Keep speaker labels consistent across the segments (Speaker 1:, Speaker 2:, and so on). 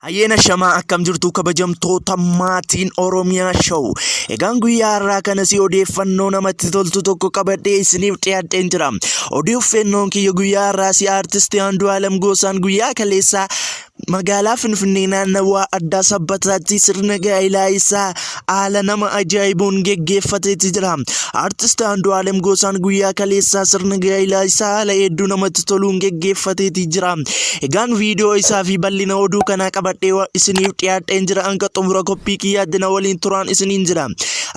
Speaker 1: Ayena shama akkam jirtu kabajamtoota maatiin Oromiyaa show. Egaan guyyaa har'aa kana si odeeffannoo namatti toltu tokko qabadhee isiniif dhiyaadheen jira. Odeeffannoon kiyya guyyaa har'aa si artistii Andu'aalem Gosaan guyyaa kaleessaa magaalaa Finfinnee naannawaa addaa Sabbataatti sirna gaa'ilaa isaa haala nama ajaa'ibuun geggeeffateeti jira. Artistii Andu'aalem Gosaan guyyaa kaleessaa sirna gaa'ilaa isaa haala hedduu namatti toluun geggeeffateeti jira. Egaan viidiyoo isaa fi bal'ina oduu kanaa qabadhee isiniif dhiyaadheen jira. Hanga xumura qophii kiyyaatti na waliin turaan isiniin jira.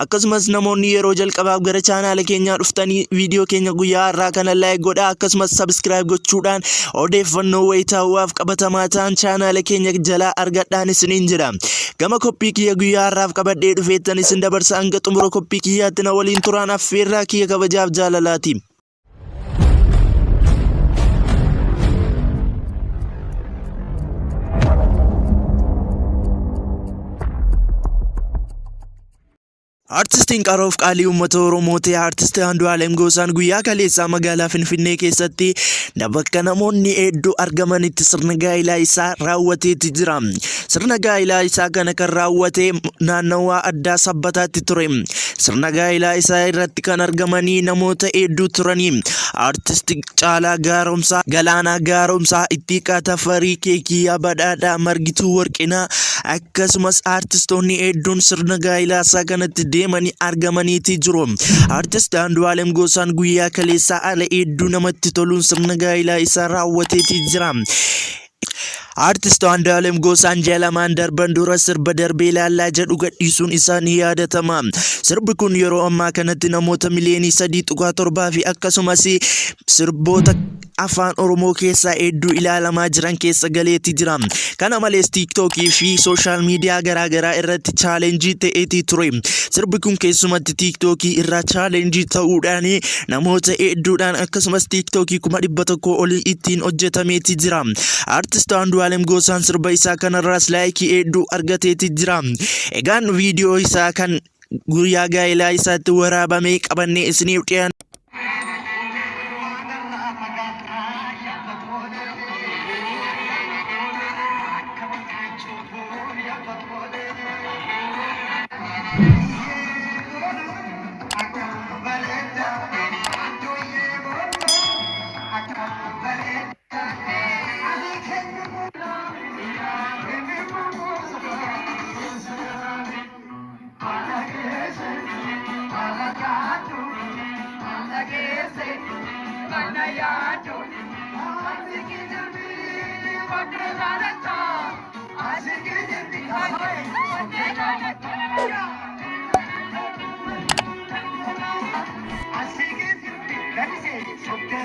Speaker 1: Akkasumas namoonni yeroo jalqabaaf gara chaanaala keenyaa dhuftanii viidiyoo keenya guyyaa har'aa kana like godhaa. Akkasumas subscribe gochuudhaan odeeffannoo wayitaawwaaf qabatamaa ta'an chaanaala keenya jalaa argadhaan isiniin jira. Gama qophii kiyya guyyaa har'aaf qabadhee dhufeettan isin dabarsa. Hanga xumura qophii kiyyaatti na waliin turaan affeerraa kiyya kabajaaf jaalalaati. Artistiin qaroof qaalii uummata Oromoo ta'e artistii Andu'aalem Gosaan guyyaa kaleessaa magaalaa Finfinnee keessatti bakka namoonni hedduu argamanitti sirna gaa'ilaa isaa raawwateeti jira. Sirna gaa'ilaa isaa kana kan raawwate naannawaa addaa Sabbataatti ture. Sirna gaa'ilaa isaa irratti kan argamanii namoota hedduu turanii. Artistii Caalaa Gaaromsaa, Galaanaa Gaaromsaa, Ittiiqaa Tafarii, Keekiyyaa Badhaadhaa, Margituu Warqinaa akkasumas artistoonni hedduun sirna gaa'ilaa isaa kanatti deemanii argamaniiti jiru. Artist Andu'aalem Gosaan guyyaa kaleessaa haala hedduu namatti toluun sirna gaa'ilaa isaa raawwateeti jira. Artist Andu'aalem Gosaan jaalamaan darban dura sirba darbee ilaallaa jedhu gadhiisuun isaa ni yaadatama. Sirbi kun yeroo ammaa kanatti namoota miliyoonii 3.7 fi akkasumas sirboota afaan Oromoo keessaa hedduu ilaalamaa jiran keessa galeetti jira. Kana malees TikTokii fi sooshaal miidiyaa garaagaraa irratti chaalenjii ta'eeti ture. Sirbi kun keessumatti TikTokii irraa chaalenjii ta'uudhaan namoota hedduudhaan akkasumas TikTokii 100,000 olii ittiin hojjetameeti jira. Artist Andu'aalem Gosaan sirba isaa kanarraas laayikii hedduu argateeti jira. Egaan viidiyoo isaa kan guyyaa gaa'ilaa isaatti waraabamee qabannee isiniif dhiyaanna.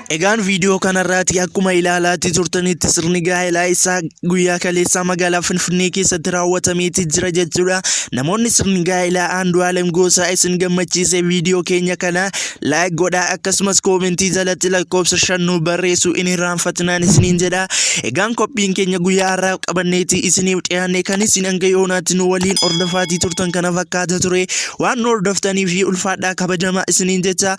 Speaker 1: Egaan viidiyoo kanarraati akkuma ilaalaatti turtanitti sirni gaa'ilaa isaa guyyaa kaleessaa magaalaa Finfinnee keessatti raawwatameeti jira jechuudha. Namoonni sirni gaa'ilaa Andu'aalem Gosaa isin gammachiise viidiyoo keenya kana like godhaa. Akkasumas koomentii jalatti lakkoofsa 5 barreessuu hin irraanfatinaan isiniin jedha. Egaan qophiin keenya guyyaa har'aa qabanneeti isiniif dhiyaanne kan isin hanga yoonaatti nu waliin hordofaatii turtan kana fakkaata ture. Waan nu hordoftanii fi ulfaadhaa kabajamaa isiniin jecha.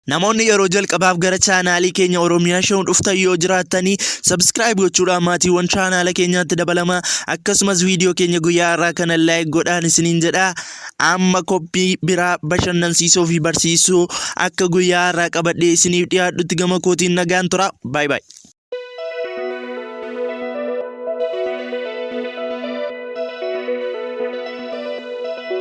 Speaker 1: Namoonni yeroo jalqabaaf gara chaanaalii keenya Oromiyaa show dhuftan yoo jiraatanii subscribe gochuudhaan maatiiwwan chaanaala keenyaatti dabalamaa. Akkasumas viidiyoo keenya guyyaa har'aa kana like godhaan isiniin jedha. Amma qophii biraa bashannansiisoo fi barsiisuu akka guyyaa har'aa qabadhee isiniif dhiyaadhutti gama kootiin nagaan tura. Bye bye.